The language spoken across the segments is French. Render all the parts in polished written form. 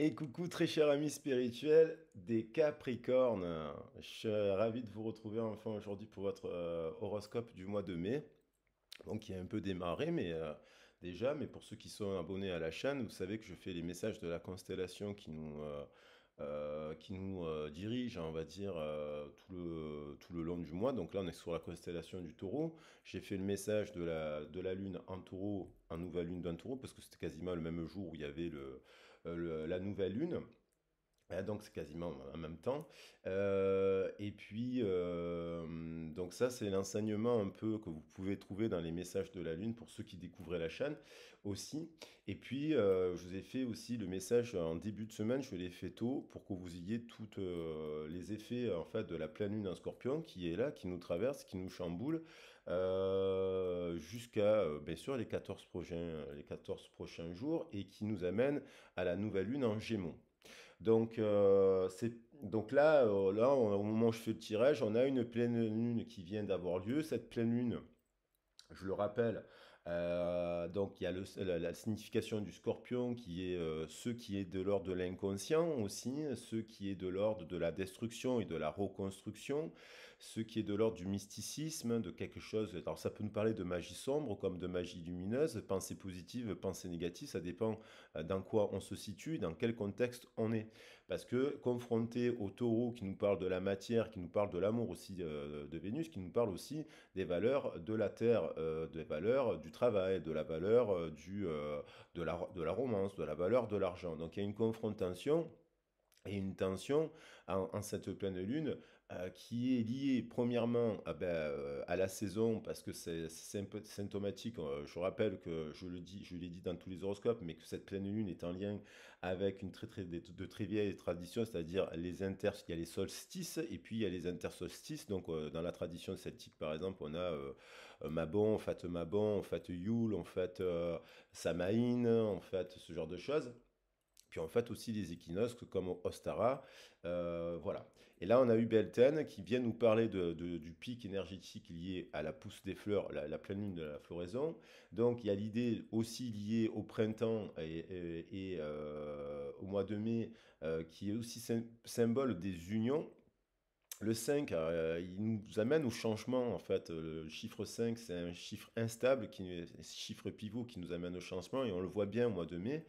Et coucou très cher ami spirituel des Capricornes. Je suis ravi de vous retrouver enfin aujourd'hui pour votre horoscope du mois de mai. Donc qui est un peu démarré, mais déjà, mais pour ceux qui sont abonnés à la chaîne, vous savez que je fais les messages de la constellation qui nous dirigent, on va dire, tout le long du mois. Donc là, on est sur la constellation du Taureau. J'ai fait le message de la Lune en Taureau, en nouvelle Lune d'un Taureau, parce que c'était quasiment le même jour où il y avait la nouvelle Lune. Donc c'est quasiment en même temps. Et puis, donc ça c'est l'enseignement un peu que vous pouvez trouver dans les messages de la Lune pour ceux qui découvraient la chaîne aussi. Et puis, je vous ai fait aussi le message en début de semaine, je l'ai fait tôt pour que vous ayez tous les effets en fait de la pleine Lune en Scorpion qui est là, qui nous traverse, qui nous chamboule jusqu'à bien sûr les 14 prochains jours et qui nous amène à la nouvelle Lune en Gémeaux. Donc là, au moment où je fais le tirage, on a une pleine lune qui vient d'avoir lieu. Cette pleine lune, je le rappelle, donc il y a la signification du scorpion qui est ce qui est de l'ordre de l'inconscient aussi, ce qui est de l'ordre de la destruction et de la reconstruction, ce qui est de l'ordre du mysticisme, de quelque chose. Alors ça peut nous parler de magie sombre comme de magie lumineuse, pensée positive, pensée négative, ça dépend dans quoi on se situe, dans quel contexte on est. Parce que confronté au taureau qui nous parle de la matière, qui nous parle de l'amour aussi de Vénus, qui nous parle aussi des valeurs de la terre, des valeurs du travail, de la valeur de la romance, de la valeur de l'argent. Donc il y a une confrontation et une tension en cette pleine lune qui est liée premièrement à la saison parce que c'est un peu symptomatique. Je rappelle que je l'ai dit dans tous les horoscopes, mais que cette pleine lune est en lien avec une de très vieille tradition, c'est-à-dire il y a les solstices et puis il y a les intersolstices. Donc dans la tradition celtique par exemple, on a Mabon, on fête Mabon, on fête Yule, on fête Samaïn, on fête ce genre de choses. Puis en fait aussi les équinoxes comme au Ostara. Voilà. Et là on a eu Belten qui vient nous parler du pic énergétique lié à la pousse des fleurs, la pleine lune de la floraison. Donc il y a l'idée aussi liée au printemps et au mois de mai qui est aussi symbole des unions. Le 5, il nous amène au changement en fait. Le chiffre 5, c'est un chiffre instable, un chiffre pivot qui nous amène au changement et on le voit bien au mois de mai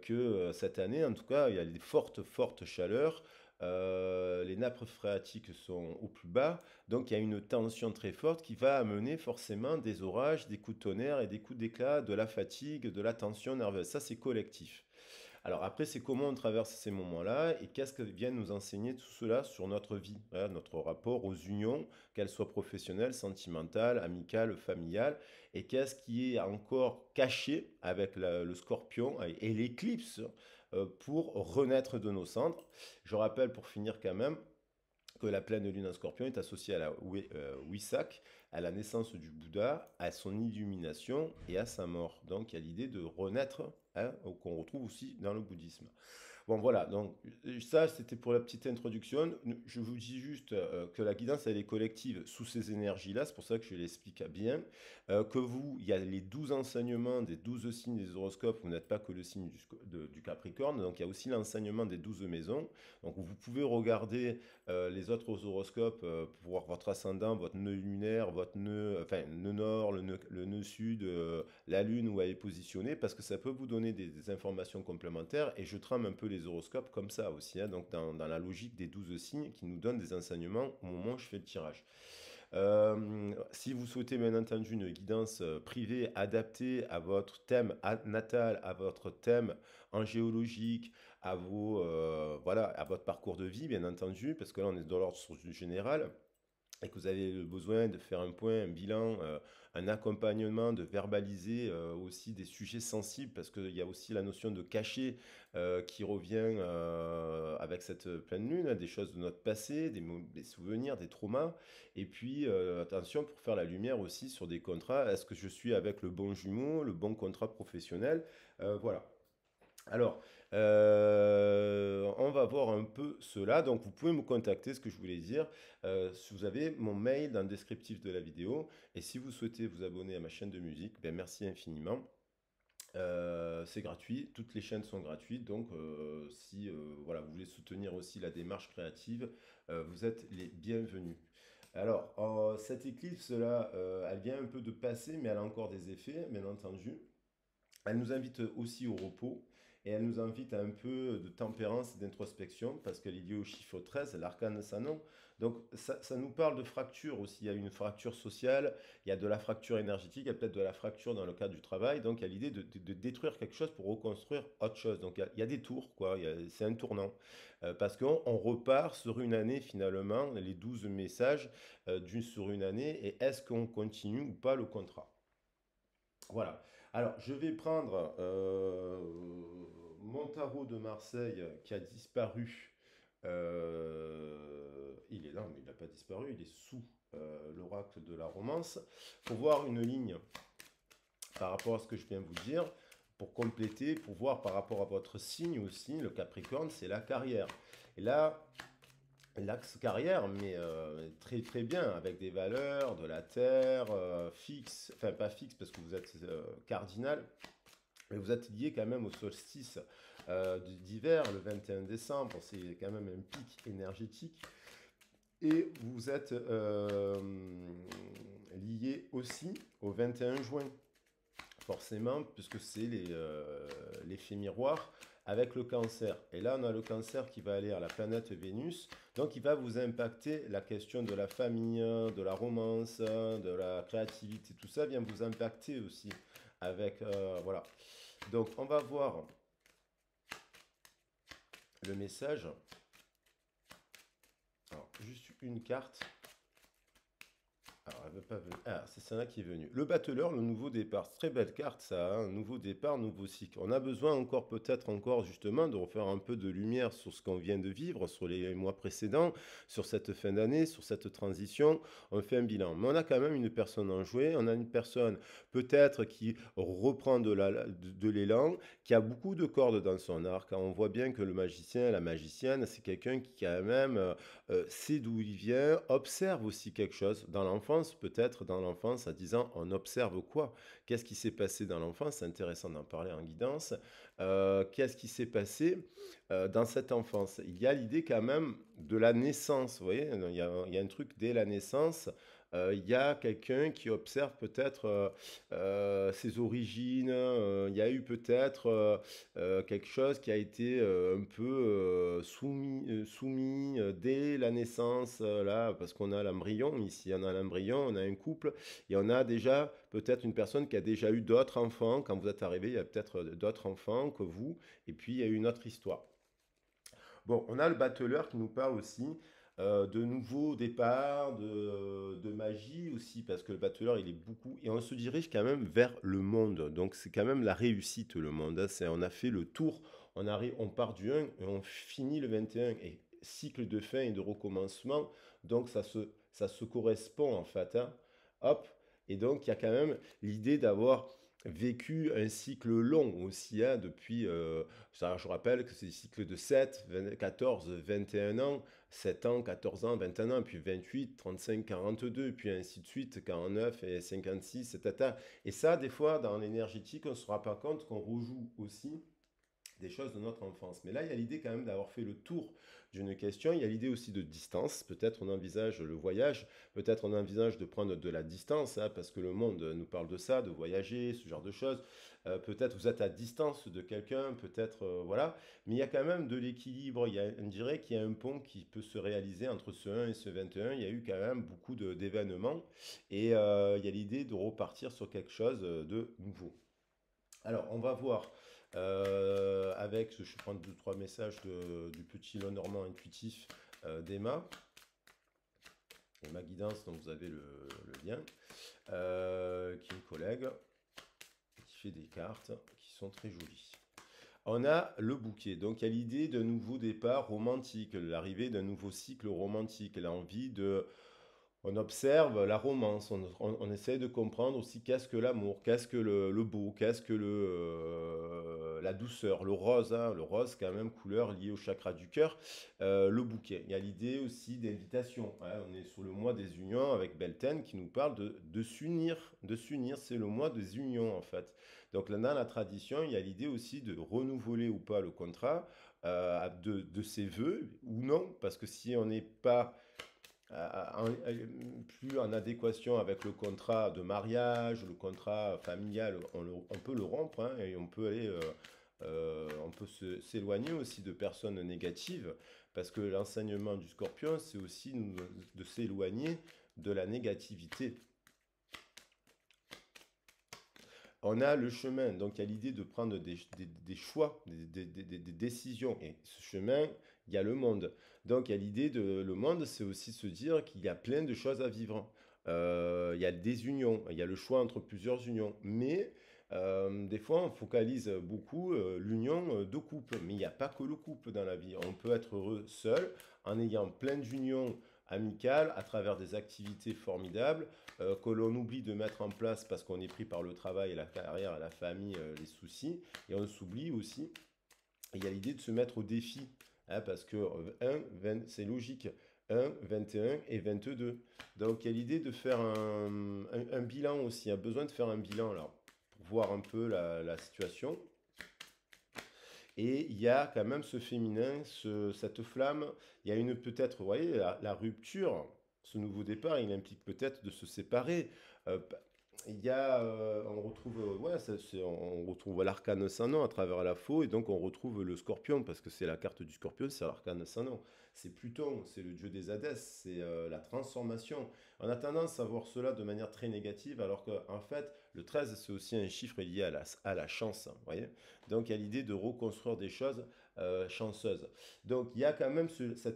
que cette année, en tout cas, il y a des fortes, fortes chaleurs. Les nappes phréatiques sont au plus bas, donc il y a une tension très forte qui va amener forcément des orages, des coups de tonnerre et des coups d'éclat, de la fatigue, de la tension nerveuse. Ça, c'est collectif. Alors après, c'est comment on traverse ces moments-là et qu'est-ce que vient nous enseigner tout cela sur notre vie, voilà, notre rapport aux unions, qu'elles soient professionnelles, sentimentales, amicales, familiales, et qu'est-ce qui est encore caché avec le scorpion et l'éclipse pour renaître de nos cendres. Je rappelle pour finir quand même que la pleine lune en scorpion est associée à la Wisak, à la naissance du Bouddha, à son illumination et à sa mort. Donc il y a l'idée de renaître, hein, qu'on retrouve aussi dans le bouddhisme. Bon, voilà, donc ça, c'était pour la petite introduction. Je vous dis juste que la guidance, elle est collective sous ces énergies-là, c'est pour ça que je l'explique bien. Que vous, il y a les 12 enseignements des 12 signes des horoscopes, vous n'êtes pas que le signe du Capricorne, donc il y a aussi l'enseignement des 12 maisons. Donc vous pouvez regarder les autres horoscopes pour voir votre ascendant, votre nœud lunaire, votre nœud, enfin, nœud nord, le nœud sud, la lune où elle est positionnée, parce que ça peut vous donner des informations complémentaires, et je trame un peu les horoscopes comme ça aussi, hein, donc dans la logique des 12 signes qui nous donnent des enseignements au moment où je fais le tirage. Si vous souhaitez bien entendu une guidance privée adaptée à votre thème natal, à votre thème angéologique, voilà, à votre parcours de vie, bien entendu, parce que là on est dans l'ordre du général, et que vous avez le besoin de faire un point, un bilan, un accompagnement, de verbaliser aussi des sujets sensibles, parce qu'il y a aussi la notion de cacher qui revient avec cette pleine lune, hein, des choses de notre passé, des souvenirs, des traumas. Et puis, attention, pour faire la lumière aussi sur des contrats, est-ce que je suis avec le bon jumeau, le bon contrat professionnel. Voilà. Alors, on va voir un peu cela. Donc, vous pouvez me contacter, ce que je voulais dire. Si vous avez mon mail dans le descriptif de la vidéo. Et si vous souhaitez vous abonner à ma chaîne de musique, ben merci infiniment. C'est gratuit, toutes les chaînes sont gratuites, donc si voilà, vous voulez soutenir aussi la démarche créative, vous êtes les bienvenus. Alors, cette éclipse-là, elle vient un peu de passer, mais elle a encore des effets, bien entendu. Elle nous invite aussi au repos et elle nous invite à un peu de tempérance et d'introspection parce qu'elle est liée au chiffre 13, l'arcane de Sanon. Donc ça nous parle de fracture aussi. Il y a une fracture sociale, il y a de la fracture énergétique, il y a peut-être de la fracture dans le cadre du travail. Donc il y a l'idée de détruire quelque chose pour reconstruire autre chose. Donc il y a des tours, quoi. C'est un tournant. Parce qu'on repart sur une année finalement, les 12 messages sur une année. Et est-ce qu'on continue ou pas le contrat? Voilà. Alors, je vais prendre mon tarot de Marseille qui a disparu. Il est là, mais il n'a pas disparu, il est sous l'oracle de la romance. Pour voir une ligne par rapport à ce que je viens de vous dire, pour compléter, pour voir par rapport à votre signe aussi, le Capricorne, c'est la carrière. Et là, l'axe carrière, mais très très bien, avec des valeurs, de la terre, fixe, enfin pas fixe parce que vous êtes cardinal, mais vous êtes lié quand même au solstice d'hiver, le 21 décembre, c'est quand même un pic énergétique. Et vous êtes lié aussi au 21 juin, forcément, puisque c'est l'effet miroir avec le cancer. Et là, on a le cancer qui va aller à la planète Vénus. Donc, il va vous impacter la question de la famille, de la romance, de la créativité. Tout ça vient vous impacter aussi avec... voilà. Donc, on va voir le message. Alors, juste une carte. Alors, elle veut pas venir. Ah, c'est celle-là qui est venue. Le battleur, le nouveau départ. Très belle carte, ça. Hein. Nouveau départ, nouveau cycle. On a besoin encore, peut-être encore, justement, de refaire un peu de lumière sur ce qu'on vient de vivre, sur les mois précédents, sur cette fin d'année, sur cette transition. On fait un bilan. Mais on a quand même une personne en jouet. On a une personne, peut-être, qui reprend de l'élan, qui a beaucoup de cordes dans son arc. On voit bien que le magicien, la magicienne, c'est quelqu'un qui, quand même, sait d'où il vient, observe aussi quelque chose dans l'enfance, peut-être dans l'enfance, à 10 ans, on observe quoi? Qu'est-ce qui s'est passé dans l'enfance? C'est intéressant d'en parler en guidance. Qu'est-ce qui s'est passé dans cette enfance? Il y a l'idée quand même de la naissance, vous voyez, il y a un truc dès la naissance. Il y a quelqu'un qui observe peut-être ses origines. Il y a eu peut-être quelque chose qui a été un peu soumis dès la naissance, là, parce qu'on a l'embryon, ici on a l'embryon, on a un couple, et on a déjà peut-être une personne qui a déjà eu d'autres enfants. Quand vous êtes arrivé, il y a peut-être d'autres enfants que vous, et puis il y a eu une autre histoire. Bon, on a le battleur qui nous parle aussi de nouveaux départs, de magie aussi, parce que le battleur, il est beaucoup... Et on se dirige quand même vers le monde. Donc c'est quand même la réussite, le monde. Hein. On a fait le tour, on part du 1 et on finit le 21. Et cycle de fin et de recommencement. Donc ça se correspond en fait. Hein. Hop. Et donc il y a quand même l'idée d'avoir vécu un cycle long aussi, hein, depuis, ça, je rappelle que c'est des cycles de 7, 14, 21 ans, 7 ans, 14 ans, 21 ans, puis 28, 35, 42, puis ainsi de suite, 49 et 56, etc. Et ça, des fois, dans l'énergétique, on ne se rend pas compte qu'on rejoue aussi des choses de notre enfance. Mais là, il y a l'idée quand même d'avoir fait le tour d'une question. Il y a l'idée aussi de distance. Peut-être on envisage le voyage. Peut-être on envisage de prendre de la distance, hein, parce que le monde nous parle de ça, de voyager, ce genre de choses. Peut-être vous êtes à distance de quelqu'un, peut-être, voilà. Mais il y a quand même de l'équilibre. On dirait qu'il y a un pont qui peut se réaliser entre ce 1 et ce 21. Il y a eu quand même beaucoup d'événements. Et il y a l'idée de repartir sur quelque chose de nouveau. Alors, on va voir avec, je vais prendre deux, trois messages du petit Lenormand intuitif d'Emma, Emma Guidance, dont vous avez le lien, qui est une collègue, qui fait des cartes qui sont très jolies. On a le bouquet, donc il y a l'idée d'un nouveau départ romantique, l'arrivée d'un nouveau cycle romantique, l'envie de... On observe la romance, on essaie de comprendre aussi qu'est-ce que l'amour, qu'est-ce que le beau, qu'est-ce que la douceur, le rose, hein, le rose quand même couleur liée au chakra du cœur, le bouquet. Il y a l'idée aussi d'invitation, hein, on est sur le mois des unions avec Belten qui nous parle de s'unir, c'est le mois des unions en fait. Donc là, dans la tradition, il y a l'idée aussi de renouveler ou pas le contrat de ses vœux ou non, parce que si on n'est pas plus en adéquation avec le contrat de mariage, le contrat familial, on peut le rompre hein, et on peut aller, on peut s'éloigner aussi de personnes négatives parce que l'enseignement du Scorpion, c'est aussi de s'éloigner de la négativité. On a le chemin, donc il y a l'idée de prendre des choix, des décisions. Et ce chemin, il y a le monde. Donc il y a l'idée de le monde, c'est aussi se dire qu'il y a plein de choses à vivre. Il y a des unions, il y a le choix entre plusieurs unions. Mais des fois, on focalise beaucoup l'union de couple. Mais il n'y a pas que le couple dans la vie. On peut être heureux seul en ayant plein d'unions amicales à travers des activités formidables que l'on oublie de mettre en place parce qu'on est pris par le travail, la carrière, la famille, les soucis. Et on s'oublie aussi. Il y a l'idée de se mettre au défi. Hein, parce que 1, c'est logique. 1, 21 et 22. Donc il y a l'idée de faire un bilan aussi. Il y a besoin de faire un bilan là, pour voir un peu la situation. Et il y a quand même ce féminin, cette flamme. Il y a peut-être, vous voyez, la rupture, ce nouveau départ, il implique peut-être de se séparer. Euh, il y a, on retrouve, ouais, on retrouve l'arcane sans nom à travers la faux, et donc on retrouve le scorpion, parce que c'est la carte du scorpion, c'est l'arcane sans nom. C'est Pluton, c'est le dieu des Hadès, c'est la transformation. On a tendance à voir cela de manière très négative, alors qu'en fait, le 13, c'est aussi un chiffre lié à la chance, vous voyez. Donc il y a l'idée de reconstruire des choses chanceuses. Donc il y a quand même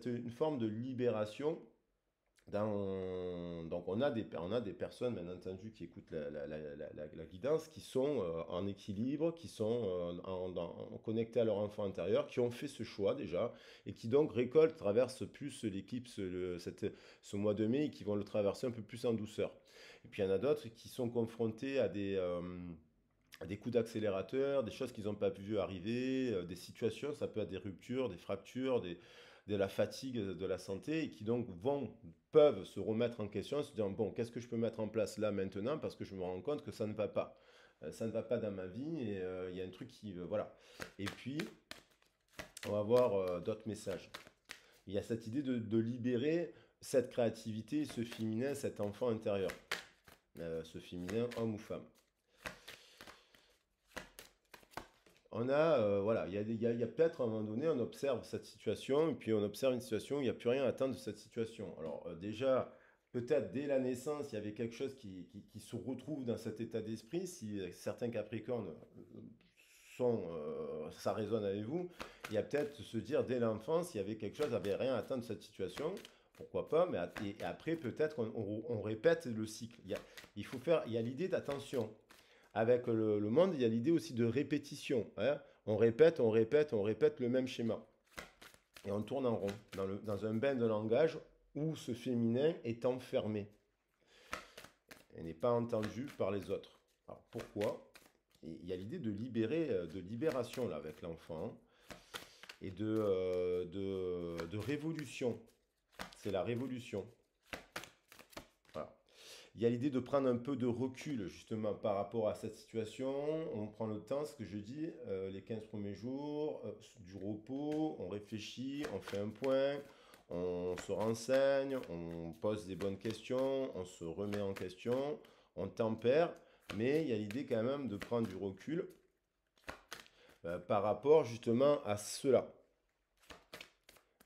une forme de libération donc on a des personnes, bien entendu, qui écoutent la guidance, qui sont en équilibre, qui sont connectés à leur enfant intérieur, qui ont fait ce choix déjà, et qui donc récoltent, traversent plus l'éclipse ce mois de mai, et qui vont le traverser un peu plus en douceur. Et puis il y en a d'autres qui sont confrontés à des coups d'accélérateur, des choses qu'ils n'ont pas vu arriver, des situations, ça peut être des ruptures, des fractures, de la fatigue de la santé et qui donc peuvent se remettre en question, se dire bon, qu'est-ce que je peux mettre en place là maintenant parce que je me rends compte que ça ne va pas. Ça ne va pas dans ma vie et il y a un truc qui... voilà. Et puis, on va voir d'autres messages. Il y a cette idée de libérer cette créativité, ce féminin, cet enfant intérieur. Ce féminin, homme ou femme. On a, voilà, il y a peut-être à un moment donné, on observe cette situation, et puis on observe une situation où il n'y a plus rien à attendre de cette situation. Alors déjà, peut-être dès la naissance, il y avait quelque chose qui se retrouve dans cet état d'esprit. Si certains Capricornes ça résonne avec vous, il y a peut-être se dire dès l'enfance, il y avait quelque chose, il n'y avait rien à attendre de cette situation. Pourquoi pas, mais et après peut-être on répète le cycle. Il y a l'idée d'attention avec le monde, il y a l'idée aussi de répétition. Hein. On répète, on répète, on répète le même schéma. Et on tourne en rond, dans un bain de langage où ce féminin est enfermé et n'est pas entendu par les autres. Alors pourquoi? Il y a l'idée de libération là, avec l'enfant et de révolution. C'est la révolution. Voilà. Il y a l'idée de prendre un peu de recul justement par rapport à cette situation. On prend le temps, ce que je dis, les 15 premiers jours, du repos, on réfléchit, on fait un point, on se renseigne, on pose des bonnes questions, on se remet en question, on tempère, mais il y a l'idée quand même de prendre du recul par rapport justement à cela.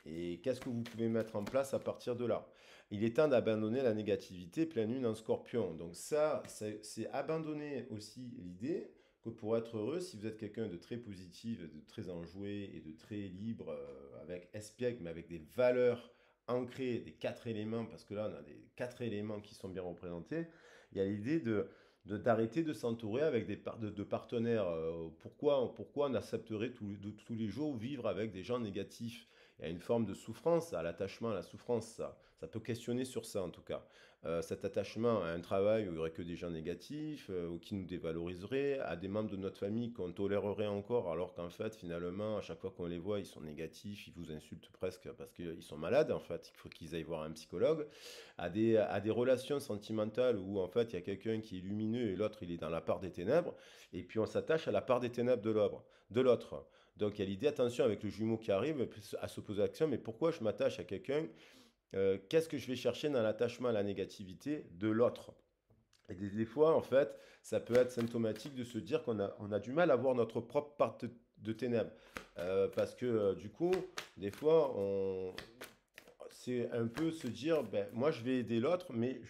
Et qu'est-ce que vous pouvez mettre en place à partir de là? Il est temps d'abandonner la négativité pleine lune en scorpion. Donc ça, c'est abandonner aussi l'idée que pour être heureux, si vous êtes quelqu'un de très positif, de très enjoué et de très libre, avec espiègle, mais avec des valeurs ancrées, des 4 éléments, parce que là, on a des 4 éléments qui sont bien représentés, il y a l'idée d'arrêter de s'entourer avec de partenaires. Pourquoi on accepterait tous les jours vivre avec des gens négatifs? Il y a une forme de souffrance à l'attachement, à la souffrance, ça peut questionner sur ça en tout cas. Cet attachement à un travail où il n'y aurait que des gens négatifs, ou qui nous dévaloriseraient, à des membres de notre famille qu'on tolérerait encore, alors qu'en fait, finalement, à chaque fois qu'on les voit, ils sont négatifs, ils vous insultent presque parce qu'ils sont malades, en fait, il faut qu'ils aillent voir un psychologue, à des relations sentimentales où, en fait, il y a quelqu'un qui est lumineux et l'autre, il est dans la part des ténèbres, et puis on s'attache à la part des ténèbres de l'autre. Donc il y a l'idée, attention, avec le jumeau qui arrive, à se poser la question, mais pourquoi je m'attache à quelqu'un? Qu'est-ce que je vais chercher dans l'attachement à la négativité de l'autre? Et des fois, en fait, ça peut être symptomatique de se dire on a du mal à voir notre propre part de ténèbres. Parce que du coup, des fois, c'est un peu se dire, ben, moi je vais aider l'autre, mais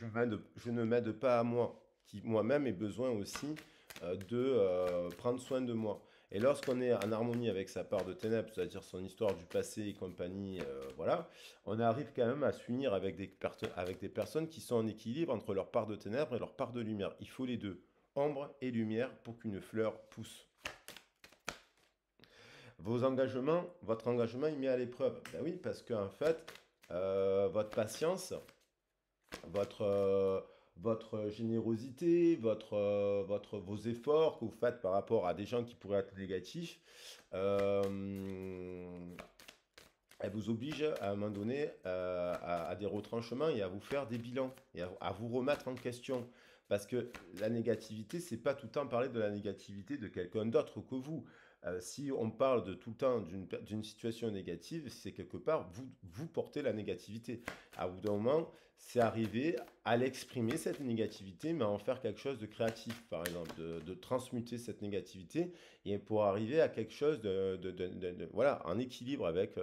je ne m'aide pas à moi, qui moi-même ai besoin aussi de prendre soin de moi. Et lorsqu'on est en harmonie avec sa part de ténèbres, c'est-à-dire son histoire du passé et compagnie, voilà, on arrive quand même à s'unir avec avec des personnes qui sont en équilibre entre leur part de ténèbres et leur part de lumière. Il faut les deux, ombre et lumière, pour qu'une fleur pousse. Votre engagement est mis à l'épreuve. Ben oui, parce qu'en fait, votre patience, votre, votre générosité, vos efforts que vous faites par rapport à des gens qui pourraient être négatifs, euh, elle vous oblige à un moment donné à des retranchements et à vous faire des bilans et à vous remettre en question. Parce que la négativité, c'est pas tout le temps parler de la négativité de quelqu'un d'autre que vous. Si on parle de tout le temps d'une situation négative, c'est quelque part vous portez la négativité. À bout d'un moment, c'est arriver à l'exprimer cette négativité, mais à en faire quelque chose de créatif, par exemple, de transmuter cette négativité et pour arriver à quelque chose voilà, en équilibre avec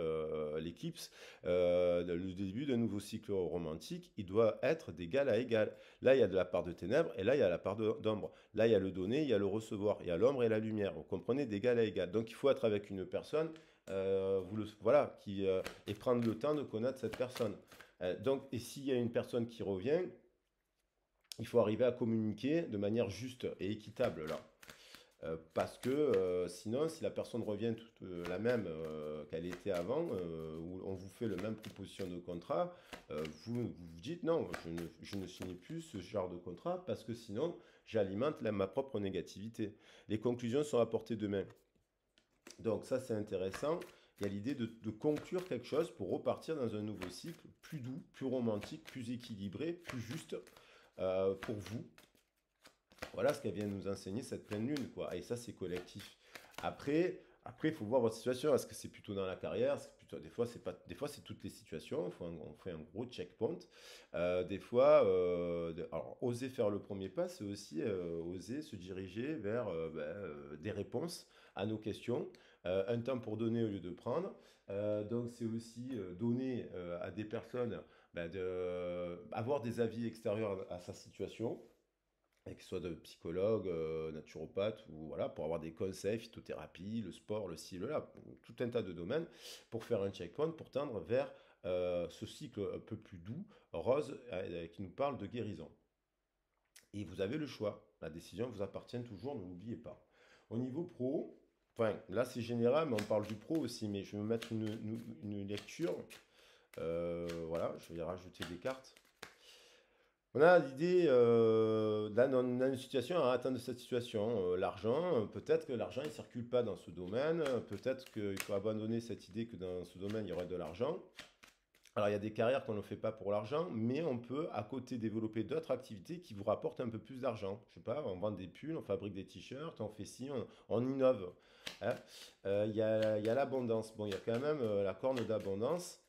l'éclipse, le début d'un nouveau cycle romantique, il doit être d'égal à égal. Là, il y a de la part de ténèbres et là, il y a la part d'ombre. Là, il y a le donner, il y a le recevoir, il y a l'ombre et la lumière. Vous comprenez, d'égal à égal. Donc, il faut être avec une personne, voilà, et prendre le temps de connaître cette personne. Donc, et s'il y a une personne qui revient, il faut arriver à communiquer de manière juste et équitable là. Parce que sinon, si la personne revient toute la même qu'elle était avant, où on vous fait la même proposition de contrat, vous dites non, je ne signe plus ce genre de contrat parce que sinon, j'alimente ma propre négativité. Les conclusions sont apportées demain. Donc ça, c'est intéressant. Il y a l'idée de conclure quelque chose pour repartir dans un nouveau cycle plus doux, plus romantique, plus équilibré, plus juste pour vous. Voilà ce qu'elle vient nous enseigner, cette pleine lune, quoi. Et ça, c'est collectif. Après, il faut voir votre situation. Est-ce que c'est plutôt dans la carrière? Des fois, c'est pas, des fois, c'est toutes les situations. On fait un gros checkpoint. Des fois, alors, oser faire le premier pas, c'est aussi oser se diriger vers des réponses à nos questions. Un temps pour donner au lieu de prendre. Donc, c'est aussi donner à des personnes, avoir des avis extérieurs à sa situation et que ce soit de psychologue, naturopathe, ou voilà, pour avoir des conseils, phytothérapie, le sport, le ci, le là, tout un tas de domaines, pour faire un checkpoint, pour tendre vers ce cycle un peu plus doux, rose, qui nous parle de guérison. Et vous avez le choix, la décision vous appartient toujours, ne l'oubliez pas. Au niveau pro, enfin là c'est général, mais on parle du pro aussi, mais je vais me mettre une lecture. Voilà, je vais rajouter des cartes. On a l'idée, là, dans une situation, à atteindre cette situation. L'argent, peut-être que l'argent ne circule pas dans ce domaine. Peut-être qu'il faut abandonner cette idée que dans ce domaine, il y aurait de l'argent. Alors, il y a des carrières qu'on ne fait pas pour l'argent, mais on peut, à côté, développer d'autres activités qui vous rapportent un peu plus d'argent. Je sais pas, on vend des pulls, on fabrique des t-shirts, on fait ci, on innove. Hein. Il y a l'abondance. Bon, il y a quand même la corne d'abondance,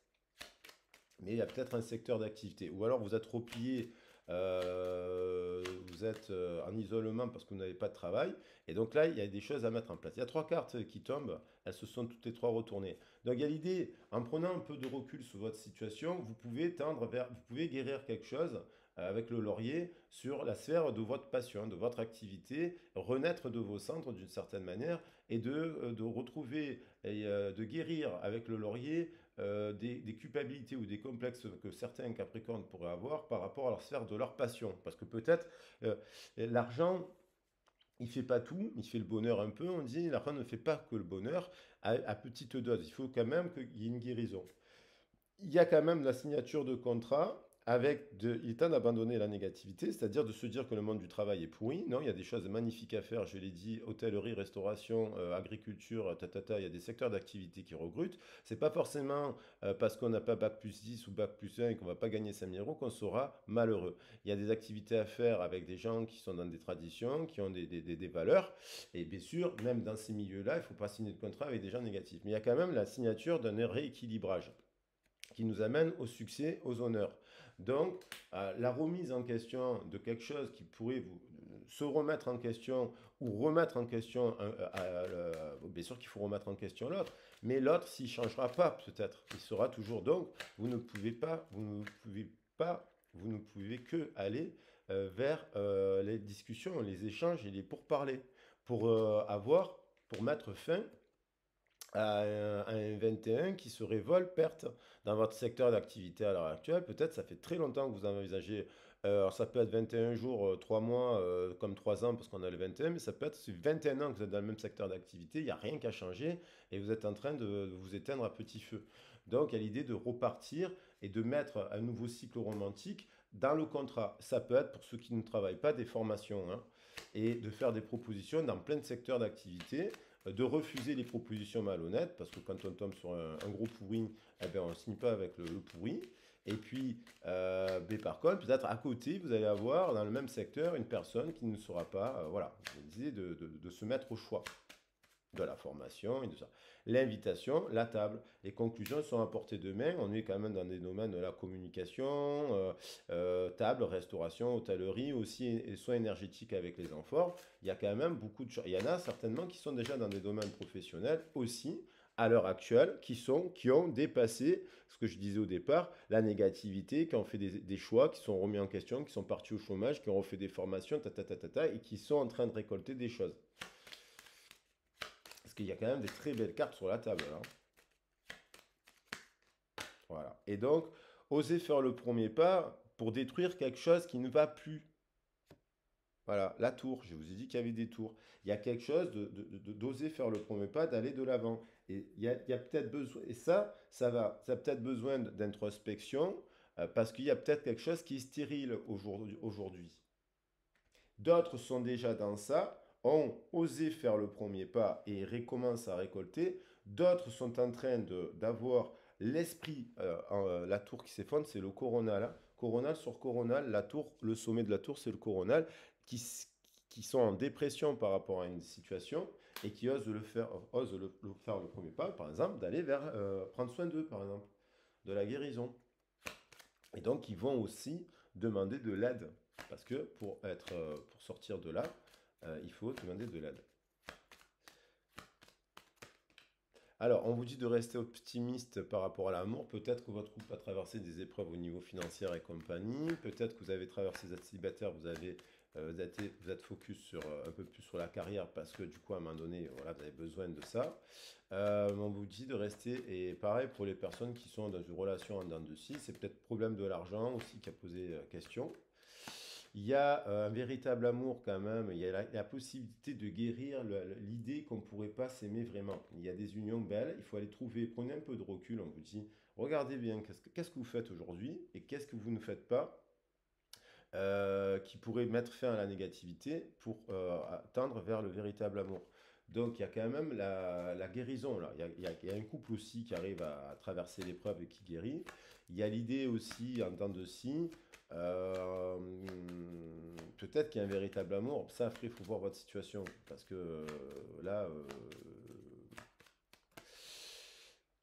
mais il y a peut-être un secteur d'activité. Ou alors vous êtes replié, vous êtes en isolement parce que vous n'avez pas de travail. Et donc là, il y a des choses à mettre en place. Il y a trois cartes qui tombent, elles se sont toutes les trois retournées. Donc il y a l'idée, en prenant un peu de recul sur votre situation, vous pouvez vous pouvez guérir quelque chose avec le laurier sur la sphère de votre passion, de votre activité, renaître de vos cendres d'une certaine manière et de retrouver et de guérir avec le laurier des culpabilités ou des complexes que certains Capricornes pourraient avoir par rapport à leur sphère de leur passion. Parce que peut-être l'argent, Il fait pas tout, il fait le bonheur un peu, on dit, la ne fait pas que le bonheur à petite dose. Il faut quand même qu'il y ait une guérison. Il y a quand même la signature de contrat avec il est temps d'abandonner la négativité, c'est-à-dire de se dire que le monde du travail est pourri. Non, il y a des choses magnifiques à faire, je l'ai dit, hôtellerie, restauration, agriculture, il y a des secteurs d'activité qui recrutent. C'est pas forcément parce qu'on n'a pas bac plus 10 ou bac plus 1 et qu'on va pas gagner 5 000 euros qu'on sera malheureux. Il y a des activités à faire avec des gens qui sont dans des traditions, qui ont des valeurs. Et bien sûr, même dans ces milieux-là, il ne faut pas signer de contrat avec des gens négatifs. Mais il y a quand même la signature d'un rééquilibrage qui nous amène au succès, aux honneurs. Donc, la remise en question de quelque chose qui pourrait se remettre en question ou remettre en question, bien sûr qu'il faut remettre en question l'autre, mais l'autre, s'il ne changera pas, peut-être, il sera toujours. Donc, vous ne pouvez que aller vers les discussions, les échanges et les pourparlers pour pour mettre fin à un 21 qui se révole perte dans votre secteur d'activité à l'heure actuelle. Peut-être ça fait très longtemps que vous envisagez, alors ça peut être 21 jours, 3 mois, comme 3 ans parce qu'on a le 21, mais ça peut être 21 ans que vous êtes dans le même secteur d'activité, il n'y a rien qui a changé et vous êtes en train de vous éteindre à petit feu. Donc il y a l'idée de repartir et de mettre un nouveau cycle romantique dans le contrat. Ça peut être pour ceux qui ne travaillent pas des formations, hein, et de faire des propositions dans plein de secteurs d'activité, de refuser les propositions malhonnêtes, parce que quand on tombe sur un gros pourri, eh ben on ne signe pas avec le pourri. Et puis, mais par contre, peut-être à côté, vous allez avoir dans le même secteur une personne qui ne sera pas, voilà, l'idée de se mettre au choix de la formation et de ça. L'invitation, la table. Les conclusions sont à portée de main. On est quand même dans des domaines de la communication, table, restauration, hôtellerie, aussi et soins énergétiques avec les enfants. Il y a quand même beaucoup de choses. Il y en a certainement qui sont déjà dans des domaines professionnels aussi à l'heure actuelle qui ont dépassé ce que je disais au départ, la négativité, qui ont fait des choix, qui sont remis en question, qui sont partis au chômage, qui ont refait des formations, et qui sont en train de récolter des choses. Parce qu'il y a quand même des très belles cartes sur la table, hein. Voilà. Et donc, oser faire le premier pas pour détruire quelque chose qui ne va plus. Voilà, la tour, je vous ai dit qu'il y avait des tours. Il y a quelque chose d'oser faire le premier pas, d'aller de l'avant. Et il y a peut-être besoin, et ça a peut-être besoin d'introspection, parce qu'il y a peut-être quelque chose qui est stérile aujourd'hui. D'autres sont déjà dans ça, ont osé faire le premier pas et recommencent à récolter. D'autres sont en train d'avoir l'esprit, la tour qui s'effondre, c'est le coronal, hein. Coronal sur coronal, la tour, le sommet de la tour, c'est le coronal, qui, qui sont en dépression par rapport à une situation et qui osent le faire le premier pas, par exemple, d'aller vers prendre soin d'eux, par exemple, de la guérison. Et donc, ils vont aussi demander de l'aide. Parce que pour sortir de là, il faut demander de l'aide. Alors, on vous dit de rester optimiste par rapport à l'amour. Peut-être que votre couple a traversé des épreuves au niveau financier et compagnie. Peut-être que vous avez traversé, vous êtes célibataire, vous êtes focus sur, un peu plus sur la carrière parce que du coup, à un moment donné, voilà, vous avez besoin de ça. On vous dit de rester, et pareil pour les personnes qui sont dans une relation en dents de scie, c'est peut-être problème de l'argent aussi qui a posé question. Il y a un véritable amour quand même, il y a la possibilité de guérir l'idée qu'on ne pourrait pas s'aimer vraiment. Il y a des unions belles, il faut aller trouver, prenez un peu de recul, on vous dit, regardez bien qu'est-ce que vous faites aujourd'hui et qu'est-ce que vous ne faites pas, qui pourrait mettre fin à la négativité pour tendre vers le véritable amour. Donc il y a quand même la guérison là. Il y a un couple aussi qui arrive à traverser l'épreuve et qui guérit. Il y a l'idée aussi en temps de si, euh, peut-être qu'il y a un véritable amour. Ça après il faut voir votre situation parce que là,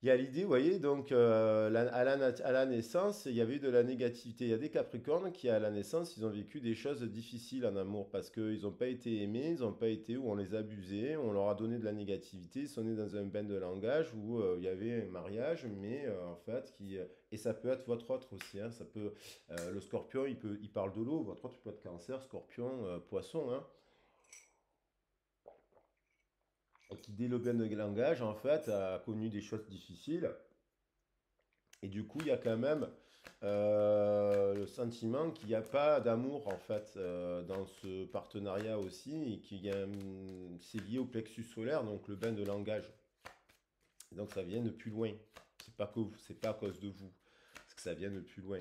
il y a l'idée, vous voyez, donc à la naissance, il y avait eu de la négativité. Il y a des Capricornes qui, à la naissance, ils ont vécu des choses difficiles en amour parce qu'ils n'ont pas été aimés, ils n'ont pas été où on les a abusés, on leur a donné de la négativité, ils sont nés dans un bain de langage où il y avait un mariage, mais en fait, et ça peut être votre autre aussi, hein, ça peut, le scorpion, il parle de l'eau, votre autre peut être cancer, scorpion, poisson, hein, et qui, dès le bain de langage, en fait, a connu des choses difficiles. Et du coup, il y a quand même Le sentiment qu'il n'y a pas d'amour en fait dans ce partenariat aussi et c'est lié au plexus solaire, donc le bain de langage. Donc ça vient de plus loin. C'est pas à cause de vous, parce que ça vient de plus loin.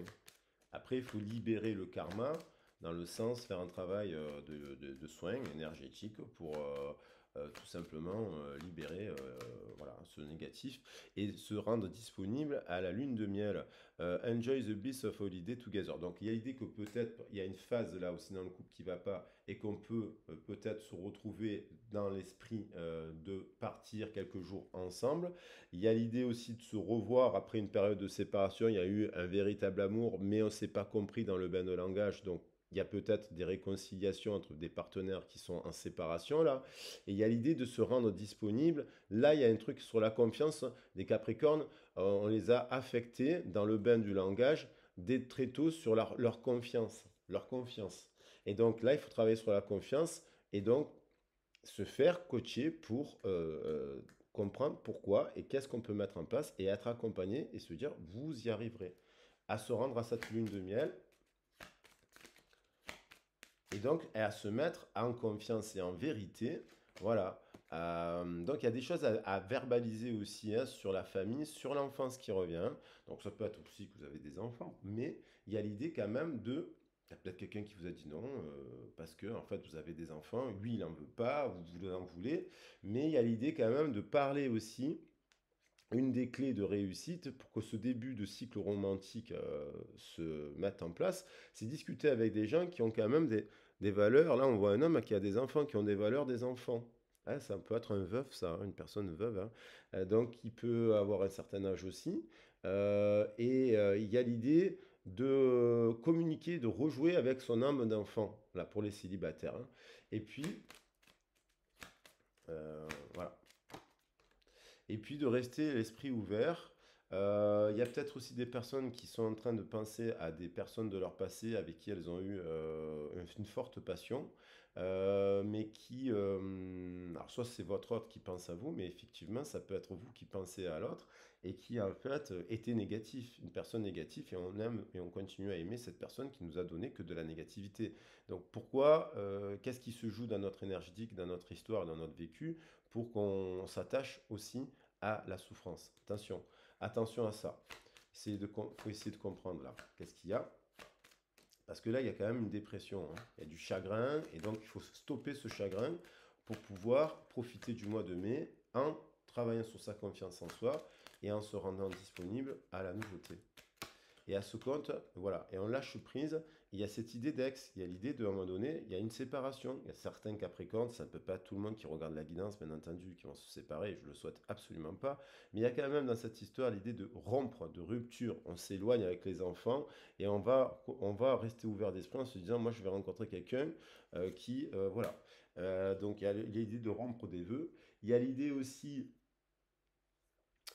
Après, il faut libérer le karma dans le sens faire un travail de soins énergétiques pour tout simplement libérer voilà, ce négatif et se rendre disponible à la lune de miel. Enjoy the bliss of holiday together. Donc il y a l'idée que peut-être il y a une phase là aussi dans le couple qui va pas et qu'on peut peut-être se retrouver dans l'esprit de partir quelques jours ensemble. Il y a l'idée aussi de se revoir après une période de séparation. Il y a eu un véritable amour, mais on ne s'est pas compris dans le bain de langage. Donc, il y a peut-être des réconciliations entre des partenaires qui sont en séparation là. Et il y a l'idée de se rendre disponible. Là, il y a un truc sur la confiance des Capricornes. On les a affectés dans le bain du langage dès très tôt sur leur confiance. Leur confiance. Et donc là, il faut travailler sur la confiance et donc se faire coacher pour comprendre pourquoi et qu'est-ce qu'on peut mettre en place et être accompagné et se dire vous y arriverez à se rendre à cette lune de miel et donc à se mettre en confiance et en vérité. Voilà. Donc il y a des choses à verbaliser aussi hein, sur la famille, sur l'enfance qui revient. Donc ça peut être aussi que vous avez des enfants, mais il y a l'idée quand même de il y a peut-être quelqu'un qui vous a dit non parce que en fait vous avez des enfants, lui il n'en veut pas, vous en voulez, mais il y a l'idée quand même de parler aussi. Une des clés de réussite pour que ce début de cycle romantique se mette en place, c'est discuter avec des gens qui ont quand même des valeurs. Là, on voit un homme qui a des enfants qui ont des valeurs des enfants. Ah, ça peut être un veuf, ça, hein, une personne veuve. Hein. Donc, il peut avoir un certain âge aussi. Il y a l'idée de communiquer, de rejouer avec son âme d'enfant, là, pour les célibataires. Hein. Et puis, voilà. Et puis de rester l'esprit ouvert. Il y a peut-être aussi des personnes qui sont en train de penser à des personnes de leur passé avec qui elles ont eu une forte passion, mais qui, alors soit c'est votre autre qui pense à vous, mais effectivement ça peut être vous qui pensez à l'autre et qui en fait était négatif, une personne négative et on aime et on continue à aimer cette personne qui nous a donné que de la négativité. Donc pourquoi, qu'est-ce qui se joue dans notre énergétique, dans notre histoire, dans notre vécu pour qu'on s'attache aussi à la souffrance. Attention, attention à ça. Il faut essayer de comprendre là. Qu'est-ce qu'il y a? Parce que là, il y a quand même une dépression. Hein. Il y a du chagrin et donc il faut stopper ce chagrin pour pouvoir profiter du mois de mai en travaillant sur sa confiance en soi et en se rendant disponible à la nouveauté. Et à ce compte, voilà, et on lâche prise. Il y a cette idée d'ex, il y a l'idée de, à un moment donné, il y a une séparation. Il y a certains Capricornes, ça ne peut pas être tout le monde qui regarde la guidance, bien entendu, qui vont se séparer, je le souhaite absolument pas. Mais il y a quand même dans cette histoire l'idée de rompre, de rupture. On s'éloigne avec les enfants et on va rester ouvert d'esprit en se disant, moi je vais rencontrer quelqu'un voilà. Donc il y a l'idée de rompre des vœux. Il y a l'idée aussi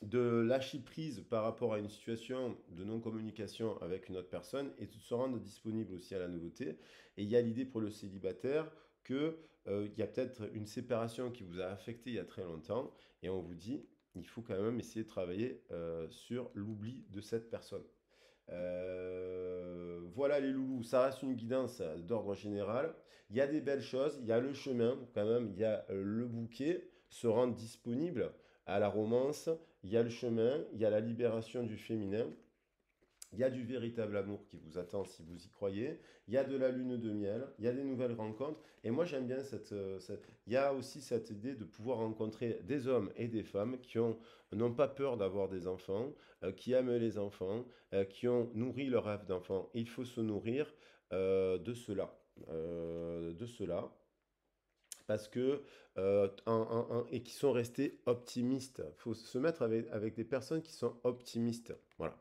de lâcher prise par rapport à une situation de non-communication avec une autre personne et de se rendre disponible aussi à la nouveauté. Et il y a l'idée pour le célibataire que il y a peut-être une séparation qui vous a affecté il y a très longtemps et on vous dit il faut quand même essayer de travailler sur l'oubli de cette personne. Voilà les loulous, ça reste une guidance d'ordre général. Il y a des belles choses, il y a le chemin quand même, il y a le bouquet, se rendre disponible à la romance, il y a le chemin, il y a la libération du féminin, il y a du véritable amour qui vous attend si vous y croyez, il y a de la lune de miel, il y a des nouvelles rencontres, et moi j'aime bien il y a aussi cette idée de pouvoir rencontrer des hommes et des femmes n'ont pas peur d'avoir des enfants, qui aiment les enfants, qui ont nourri leur rêve d'enfant. Il faut se nourrir de cela, parce que et qui sont restés optimistes. Il faut se mettre avec des personnes qui sont optimistes. Voilà.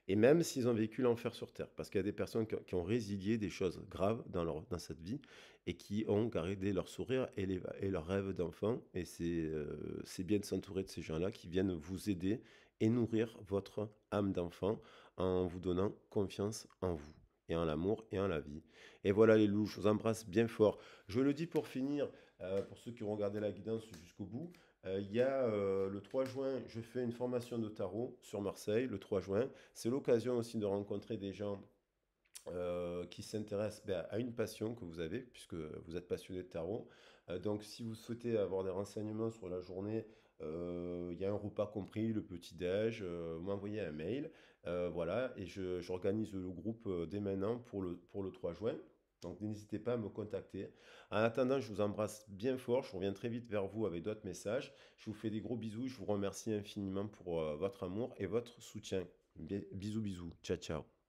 Et même s'ils ont vécu l'enfer sur Terre, parce qu'il y a des personnes qui ont résilié des choses graves dans cette vie et qui ont gardé leur sourire et leurs rêves d'enfant. Et c'est bien de s'entourer de ces gens-là qui viennent vous aider et nourrir votre âme d'enfant en vous donnant confiance en vous et en l'amour et en la vie. Et voilà les loups, je vous embrasse bien fort. Je le dis pour finir, Pour ceux qui ont regardé la guidance jusqu'au bout. Il y a le 3 juin, je fais une formation de tarot sur Marseille, le 3 juin. C'est l'occasion aussi de rencontrer des gens qui s'intéressent à une passion que vous avez, puisque vous êtes passionné de tarot. Donc, si vous souhaitez avoir des renseignements sur la journée, il y a un repas compris, le petit-déj, vous m'envoyez un mail. Voilà, et j'organise le groupe dès maintenant pour le 3 juin. Donc, n'hésitez pas à me contacter. En attendant, je vous embrasse bien fort. Je reviens très vite vers vous avec d'autres messages. Je vous fais des gros bisous. Je vous remercie infiniment pour votre amour et votre soutien. Bisous, bisous. Ciao, ciao.